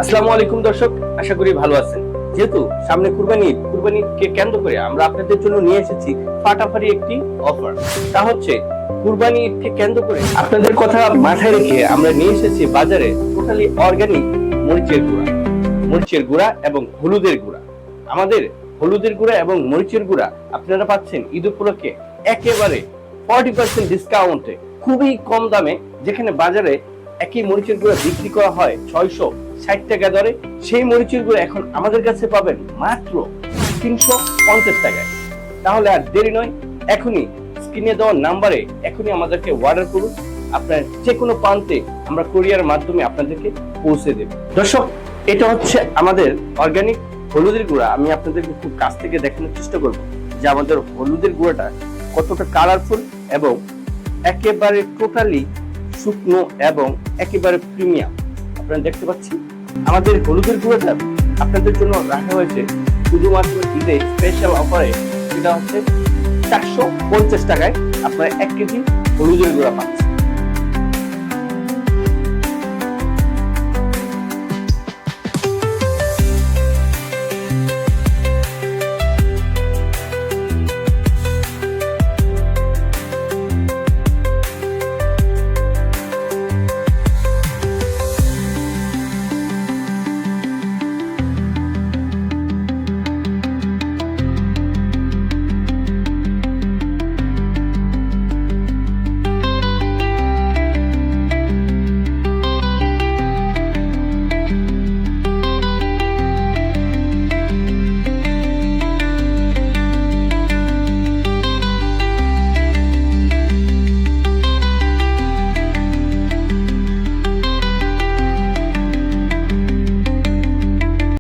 আসসালামু আলাইকুম দর্শক, আশা করি ভালো আছেন। যেহেতু সামনে কুরবানিকে কেন্দ্র করে আমরা আপনাদের জন্য নিয়ে এসেছি ফাটাফাটি একটি অফার। তা হচ্ছে কুরবানি ঈদকে কেন্দ্র করে আপনাদের কথা মাথায় রেখে আমরা নিয়ে এসেছি বাজারে টোটালি অর্গানিক মরিচের গুঁড়া এবং হলুদের গুঁড়া। আমাদের হলুদের গুঁড়া এবং মরিচের গুঁড়া আপনারা পাচ্ছেন ঈদ উপলক্ষে একেবারে 40% ডিসকাউন্টে, খুবই কম দামে। যেখানে বাজারে একই মরিচের গুঁড়া বিক্রি করা হয় 660 টাকা দরে, সেই মরিচের গুঁড়া এখন আমাদের কাছে পাবেন মাত্র 350 টাকায়। তাহলে আর দেরি নয়, এখনই স্ক্রিনে দেওয়া নাম্বারে এখনই আমাদেরকে অর্ডার করুন। আপনার যে কোনো প্রান্তে আমরা কুরিয়ার মাধ্যমে আপনাদেরকে পৌঁছে দেব। দর্শক, এটা হচ্ছে আমাদের অর্গানিক হলুদের গুঁড়া। আমি আপনাদেরকে খুব কাছ থেকে দেখানোর চেষ্টা করব যে আমাদের হলুদের গুঁড়াটা কতটা কালারফুল এবং একেবারে টোটালি শুকনো এবং একেবারে প্রিমিয়াম। আপনারা দেখতে পাচ্ছেন আমাদের হলুদের গুঁড়োটা আপনাদের জন্য রাখা হয়েছে শুধুমাত্র ঈদে স্পেশাল অফারে। সেটা হচ্ছে 450 টাকায় আপনারা 1 কেজি হলুদের গুঁড়া পাচ্ছেন।